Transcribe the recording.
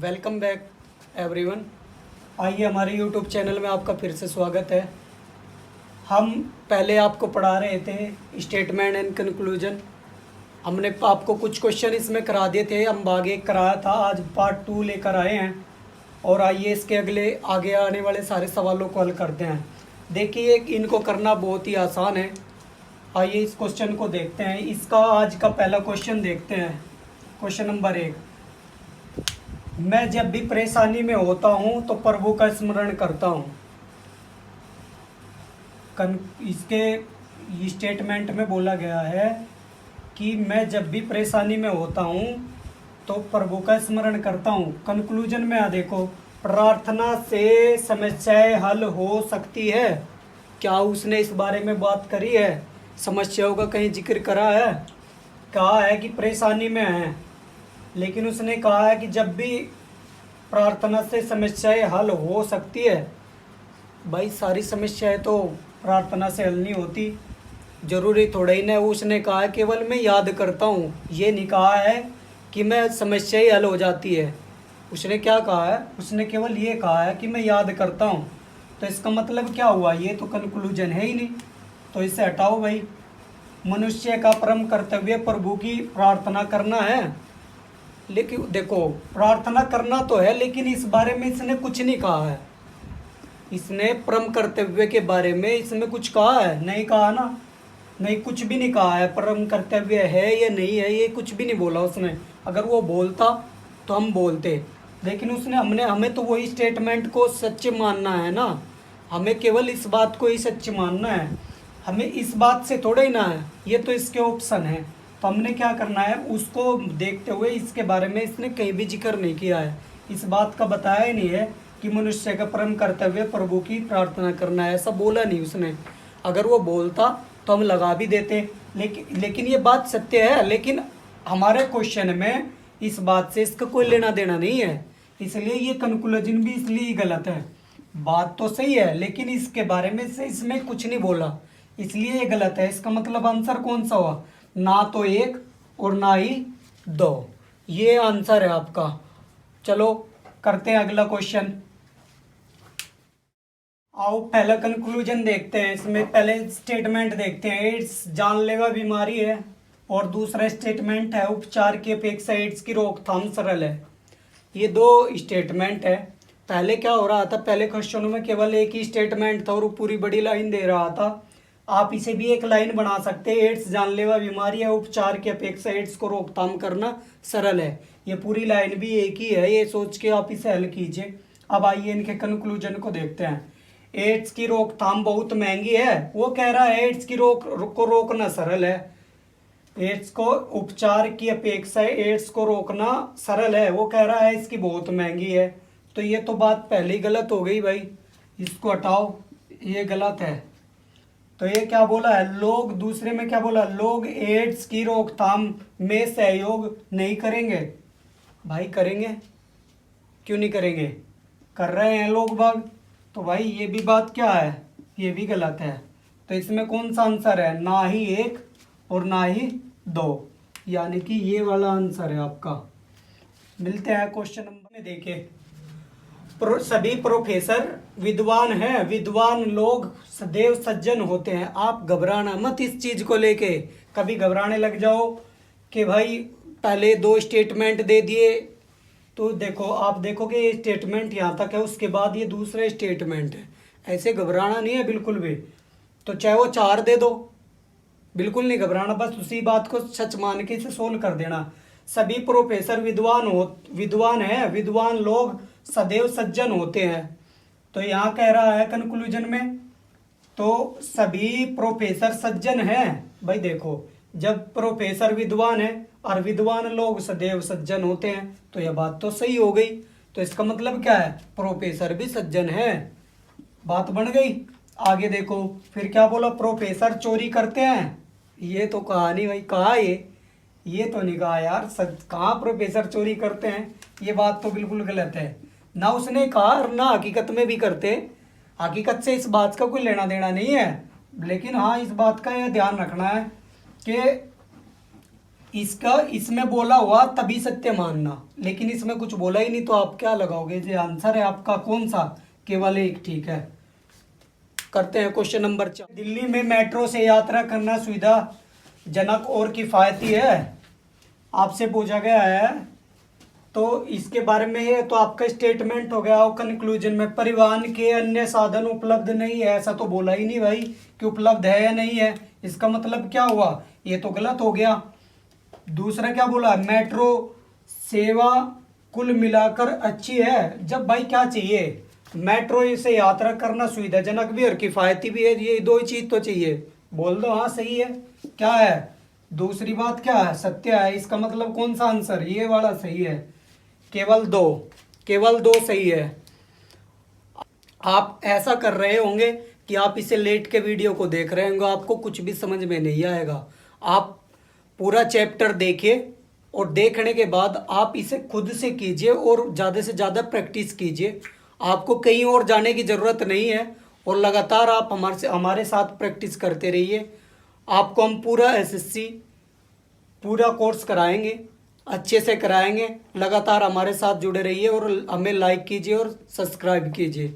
Welcome back everyone. आइए हमारे YouTube channel में आपका फिर से स्वागत है। हम पहले आपको पढ़ा रहे थे स्टेटमेंट एंड कंक्लूजन। हमने आपको कुछ क्वेश्चन इसमें करा दिए थे, हम भाग 1 कराया था। आज पार्ट 2 लेकर आए हैं और आइए इसके आगे आने वाले सारे सवालों को हल करते हैं। देखिए इनको करना बहुत ही आसान है। आइए इस क्वेश्चन को देखते हैं। इसका आज का पहला क्वेश्चन देखते हैं। क्वेश्चन नंबर 1, मैं जब भी परेशानी में होता हूँ तो प्रभु का स्मरण करता हूँ। इसके स्टेटमेंट में बोला गया है कि मैं जब भी परेशानी में होता हूँ तो प्रभु का स्मरण करता हूँ। कंक्लूजन में देखो, प्रार्थना से समस्याएं हल हो सकती है। क्या उसने इस बारे में बात करी है? समस्याओं का कहीं जिक्र करा है? कहा है कि परेशानी में है, लेकिन उसने कहा है कि जब भी प्रार्थना से समस्याएं हल हो सकती है। भाई सारी समस्याएं तो प्रार्थना से हल नहीं होती, जरूरी थोड़ा ही ना। उसने कहा है केवल मैं याद करता हूँ, ये नहीं कहा है कि मैं समस्या ही हल हो जाती है। उसने क्या कहा है? उसने केवल ये कहा है कि मैं याद करता हूँ। तो इसका मतलब क्या हुआ? ये तो कंक्लूजन है ही नहीं, तो इसे हटाओ भाई। मनुष्य का परम कर्तव्य प्रभु की प्रार्थना करना है। लेकिन देखो, प्रार्थना करना तो है, लेकिन इस बारे में इसने कुछ नहीं कहा है। इसने परम कर्तव्य के बारे में इसमें कुछ कहा है? नहीं कहा ना। नहीं, कुछ भी नहीं कहा है। परम कर्तव्य है या नहीं है, ये कुछ भी नहीं बोला उसने। अगर वो बोलता तो हम बोलते, लेकिन उसने हमें तो वही स्टेटमेंट को सच मानना है ना। हमें केवल इस बात को ही सच मानना है, हमें इस बात से थोड़ा ही ना है। ये तो इसके ऑप्शन है, तो हमने क्या करना है उसको देखते हुए। इसके बारे में इसने कहीं भी जिक्र नहीं किया है, इस बात का बताया ही नहीं है कि मनुष्य का परम कर्तव्य प्रभु की प्रार्थना करना है, ऐसा बोला नहीं उसने। अगर वो बोलता तो हम लगा भी देते, लेकिन ये बात सत्य है। लेकिन हमारे क्वेश्चन में इस बात से इसका कोई लेना देना नहीं है, इसलिए ये कंक्लूजन भी इसलिए गलत है। बात तो सही है, लेकिन इसके बारे में से इसमें कुछ नहीं बोला, इसलिए ये गलत है। इसका मतलब आंसर कौन सा हुआ? ना तो 1 और ना ही 2, ये आंसर है आपका। चलो करते हैं अगला क्वेश्चन। आओ पहला कंक्लूजन देखते हैं। इसमें पहले स्टेटमेंट देखते हैं, एड्स जानलेवा बीमारी है। और दूसरा स्टेटमेंट है, उपचार की अपेक्षा एड्स की रोकथाम सरल है। ये 2 स्टेटमेंट है। पहले क्या हो रहा था? पहले क्वेश्चनों में केवल एक ही स्टेटमेंट था और वो पूरी बड़ी लाइन दे रहा था। आप इसे भी एक लाइन बना सकते हैं, एड्स जानलेवा बीमारी है, उपचार की अपेक्षा एड्स को रोकथाम करना सरल है। ये पूरी लाइन भी एक ही है, ये सोच के आप इसे हल कीजिए। अब आइए इनके कंक्लूजन को देखते हैं। एड्स की रोकथाम बहुत महंगी है, वो कह रहा है एड्स की को रोकना सरल है। एड्स को उपचार की अपेक्षा एड्स को रोकना सरल है, वो कह रहा है इसकी बहुत महंगी है। तो ये तो बात पहले ही गलत हो गई भाई, इसको हटाओ, ये गलत है। तो ये क्या बोला है? लोग, दूसरे में क्या बोला? लोग एड्स की रोकथाम में सहयोग नहीं करेंगे। भाई करेंगे, क्यों नहीं करेंगे? कर रहे हैं लोग बाग। तो भाई ये भी बात क्या है? ये भी गलत है। तो इसमें कौन सा आंसर है? ना ही 1 और ना ही 2, यानी कि ये वाला आंसर है आपका। मिलते हैं क्वेश्चन नंबर में। देखिए, सभी प्रोफेसर विद्वान हैं, विद्वान लोग सदैव सज्जन होते हैं। आप घबराना मत इस चीज को लेके, कभी घबराने लग जाओ कि भाई पहले 2 स्टेटमेंट दे दिए तो देखो, आप देखोगे ये स्टेटमेंट यहाँ तक है, उसके बाद ये दूसरा स्टेटमेंट है। ऐसे घबराना नहीं है बिल्कुल भी। तो चाहे वो 4 दे दो, बिल्कुल नहीं घबराना, बस उसी बात को सच मान के इसे सोल्व कर देना। सभी प्रोफेसर विद्वान हैं, विद्वान लोग सदैव सज्जन होते हैं। तो यहाँ कह रहा है कंक्लूजन में, तो सभी प्रोफेसर सज्जन हैं। भाई देखो, जब प्रोफेसर विद्वान है और विद्वान लोग सदैव सज्जन होते हैं, तो यह बात तो सही हो गई। तो इसका मतलब क्या है? प्रोफेसर भी सज्जन है, बात बन गई। आगे देखो फिर क्या बोला? प्रोफेसर चोरी करते हैं। ये तो कहा नहीं भाई, कहा ये तो नहीं कहा यार। कहाँ प्रोफेसर चोरी करते हैं? ये बात तो बिल्कुल गलत है। ना उसने कहा और ना हकीकत में भी करते। हकीकत से इस बात का कोई लेना देना नहीं है, लेकिन हाँ इस बात का यह ध्यान रखना है कि इसका इसमें बोला हुआ तभी सत्य मानना, लेकिन इसमें कुछ बोला ही नहीं, तो आप क्या लगाओगे? जो आंसर है आपका कौन सा? केवल एक, ठीक है। करते हैं क्वेश्चन नंबर 4। दिल्ली में मेट्रो से यात्रा करना सुविधाजनक और किफ़ायती है, आपसे पूछा गया है। तो इसके बारे में ये तो आपका स्टेटमेंट हो गया। और कंक्लूजन में परिवहन के अन्य साधन उपलब्ध नहीं है, ऐसा तो बोला ही नहीं भाई कि उपलब्ध है या नहीं है। इसका मतलब क्या हुआ? ये तो गलत हो गया। दूसरा क्या बोला? मेट्रो सेवा कुल मिलाकर अच्छी है। जब भाई क्या चाहिए? मेट्रो से यात्रा करना सुविधाजनक भी और किफ़ायती भी है, ये दो ही चीज़ तो चाहिए। बोल दो हाँ सही है। क्या है? दूसरी बात क्या है? सत्य है। इसका मतलब कौन सा आंसर? ये वाला सही है। केवल दो, केवल दो सही है। आप ऐसा कर रहे होंगे कि आप इसे लेट के वीडियो को देख रहे होंगे, आपको कुछ भी समझ में नहीं आएगा। आप पूरा चैप्टर देखिए और देखने के बाद आप इसे खुद से कीजिए और ज़्यादा से ज़्यादा प्रैक्टिस कीजिए। आपको कहीं और जाने की ज़रूरत नहीं है, और लगातार आप हमारे साथ प्रैक्टिस करते रहिए। आपको हम पूरा एसएससी पूरा कोर्स कराएंगे, अच्छे से कराएंगे। लगातार हमारे साथ जुड़े रहिए और हमें लाइक कीजिए और सब्सक्राइब कीजिए।